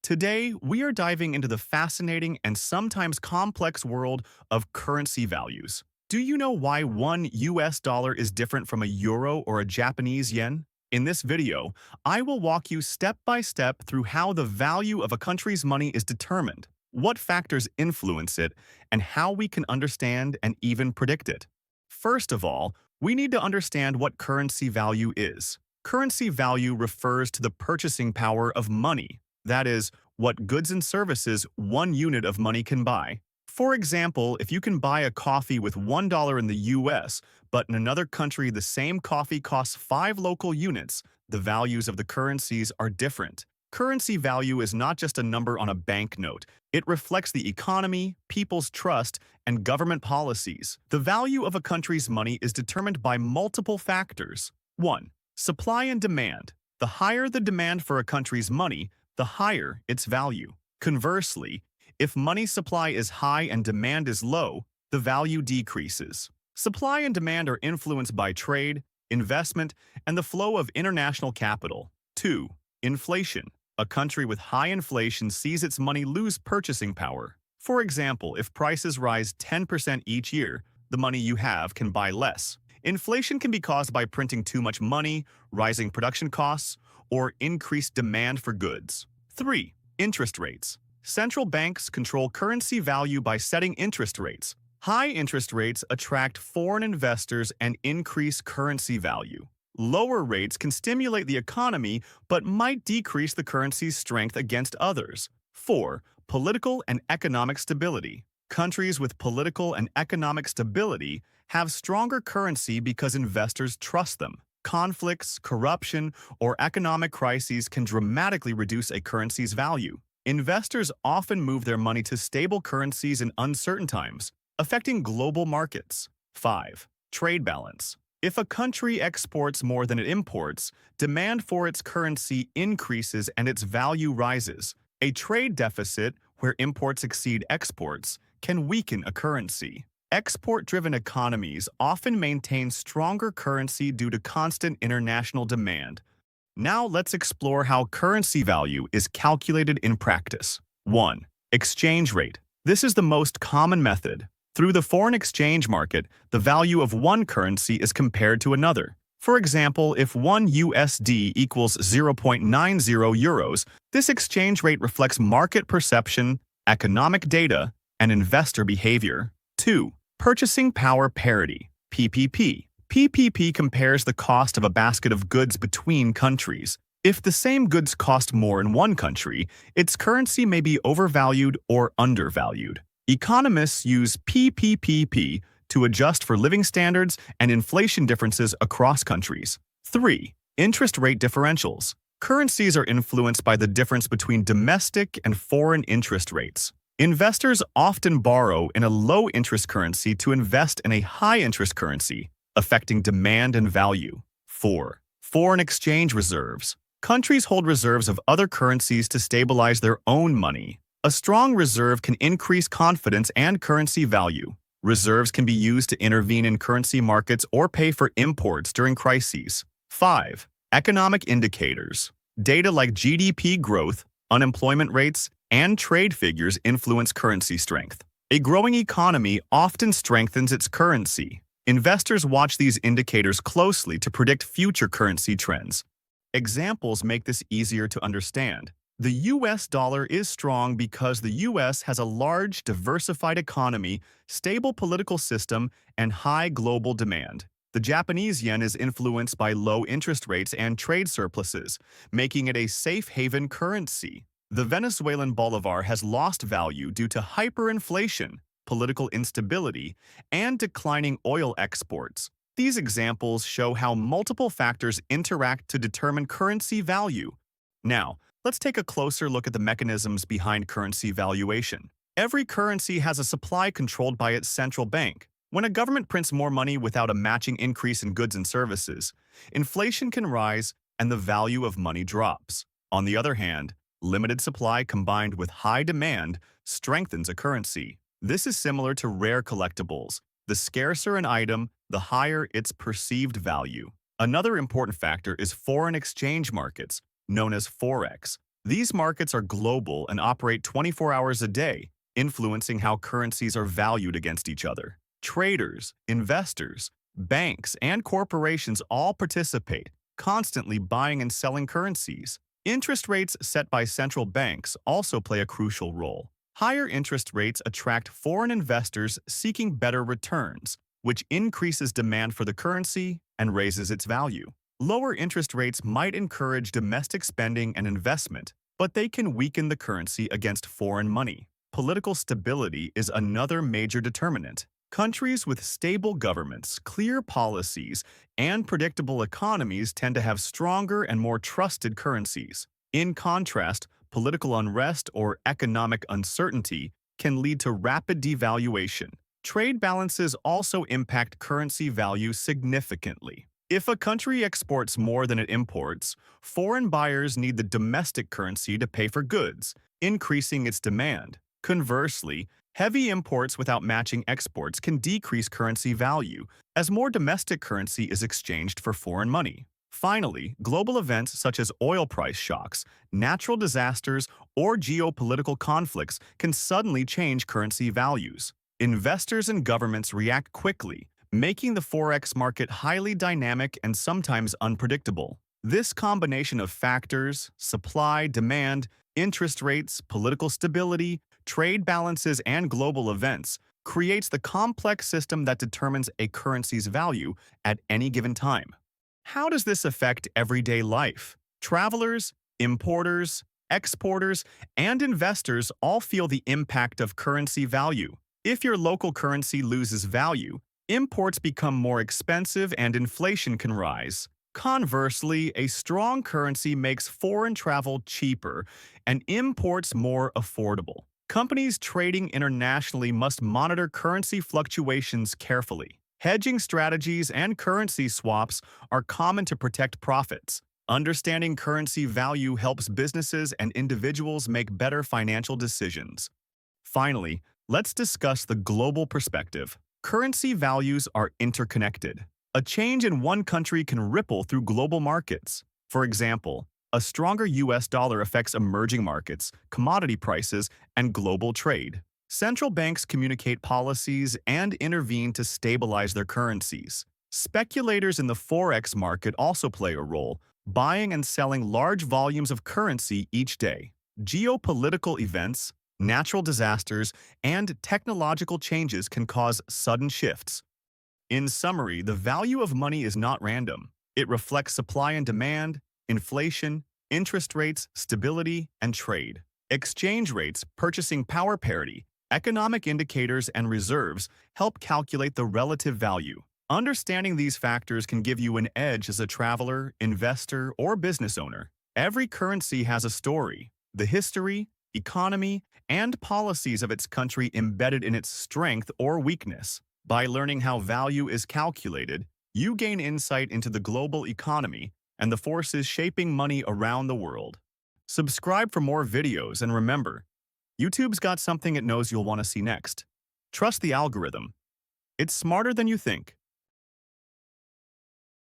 Today, we are diving into the fascinating and sometimes complex world of currency values. Do you know why one US dollar is different from a euro or a Japanese yen? In this video, I will walk you step by step through how the value of a country's money is determined, what factors influence it, and how we can understand and even predict it. First of all, we need to understand what currency value is. Currency value refers to the purchasing power of money. That is, what goods and services one unit of money can buy. For example, if you can buy a coffee with $1 in the US, but in another country the same coffee costs 5 local units, the values of the currencies are different. Currency value is not just a number on a banknote. It reflects the economy, people's trust, and government policies. The value of a country's money is determined by multiple factors. 1. Supply and demand. The higher the demand for a country's money, the higher its value. Conversely, if money supply is high and demand is low, the value decreases. Supply and demand are influenced by trade, investment, and the flow of international capital. 2. Inflation. A country with high inflation sees its money lose purchasing power. For example, if prices rise 10% each year, the money you have can buy less. Inflation can be caused by printing too much money, rising production costs, or increased demand for goods. 3. Interest rates. Central banks control currency value by setting interest rates. High interest rates attract foreign investors and increase currency value. Lower rates can stimulate the economy but might decrease the currency's strength against others. 4. Political and economic stability. Countries with political and economic stability have stronger currency because investors trust them. Conflicts, corruption, or economic crises can dramatically reduce a currency's value. Investors often move their money to stable currencies in uncertain times, affecting global markets. 5. Trade balance. If a country exports more than it imports, demand for its currency increases and its value rises. A trade deficit, where imports exceed exports, can weaken a currency. Export-driven economies often maintain stronger currency due to constant international demand. Now let's explore how currency value is calculated in practice. 1. Exchange rate. This is the most common method. Through the foreign exchange market, the value of one currency is compared to another. For example, if 1 USD equals 0.90 euros, this exchange rate reflects market perception, economic data, and investor behavior. 2. Purchasing power parity, PPP. PPP compares the cost of a basket of goods between countries. If the same goods cost more in one country, its currency may be overvalued or undervalued. Economists use PPPP to adjust for living standards and inflation differences across countries. 3. Interest rate differentials. Currencies are influenced by the difference between domestic and foreign interest rates. Investors often borrow in a low-interest currency to invest in a high-interest currency, affecting demand and value. 4. Foreign exchange reserves. Countries hold reserves of other currencies to stabilize their own money. A strong reserve can increase confidence and currency value. Reserves can be used to intervene in currency markets or pay for imports during crises. 5. Economic indicators. Data like GDP growth, unemployment rates, and trade figures influence currency strength. A growing economy often strengthens its currency. Investors watch these indicators closely to predict future currency trends. Examples make this easier to understand. The US dollar is strong because the US has a large, diversified economy, stable political system, and high global demand. The Japanese yen is influenced by low interest rates and trade surpluses, making it a safe haven currency. The Venezuelan bolivar has lost value due to hyperinflation, political instability, and declining oil exports. These examples show how multiple factors interact to determine currency value. Now, let's take a closer look at the mechanisms behind currency valuation. Every currency has a supply controlled by its central bank. When a government prints more money without a matching increase in goods and services, inflation can rise and the value of money drops. On the other hand, limited supply combined with high demand strengthens a currency. This is similar to rare collectibles. The scarcer an item, the higher its perceived value. Another important factor is foreign exchange markets, known as forex. These markets are global and operate 24 hours a day, influencing how currencies are valued against each other. Traders, investors, banks, and corporations all participate, constantly buying and selling currencies. Interest rates set by central banks also play a crucial role. Higher interest rates attract foreign investors seeking better returns, which increases demand for the currency and raises its value. Lower interest rates might encourage domestic spending and investment, but they can weaken the currency against foreign money. Political stability is another major determinant. Countries with stable governments, clear policies, and predictable economies tend to have stronger and more trusted currencies. In contrast, political unrest or economic uncertainty can lead to rapid devaluation. Trade balances also impact currency value significantly. If a country exports more than it imports, foreign buyers need the domestic currency to pay for goods, increasing its demand. Conversely, heavy imports without matching exports can decrease currency value, as more domestic currency is exchanged for foreign money. Finally, global events such as oil price shocks, natural disasters, or geopolitical conflicts can suddenly change currency values. Investors and governments react quickly, making the forex market highly dynamic and sometimes unpredictable. This combination of factors, supply, demand, interest rates, political stability, trade balances, and global events creates the complex system that determines a currency's value at any given time. How does this affect everyday life? Travelers, importers, exporters, and investors all feel the impact of currency value. If your local currency loses value, imports become more expensive and inflation can rise. Conversely, a strong currency makes foreign travel cheaper and imports more affordable. Companies trading internationally must monitor currency fluctuations carefully. Hedging strategies and currency swaps are common to protect profits. Understanding currency value helps businesses and individuals make better financial decisions. Finally, let's discuss the global perspective. Currency values are interconnected. A change in one country can ripple through global markets. For example, a stronger US dollar affects emerging markets, commodity prices, and global trade. Central banks communicate policies and intervene to stabilize their currencies. Speculators in the forex market also play a role, buying and selling large volumes of currency each day. Geopolitical events, natural disasters, and technological changes can cause sudden shifts. In summary, the value of money is not random. It reflects supply and demand, inflation, interest rates, stability, and trade. Exchange rates, purchasing power parity, economic indicators, and reserves help calculate the relative value. Understanding these factors can give you an edge as a traveler, investor, or business owner. Every currency has a story, the history, economy, and policies of its country embedded in its strength or weakness. By learning how value is calculated, you gain insight into the global economy and the forces shaping money around the world. Subscribe for more videos, and remember, YouTube's got something it knows you'll want to see next. Trust the algorithm. It's smarter than you think.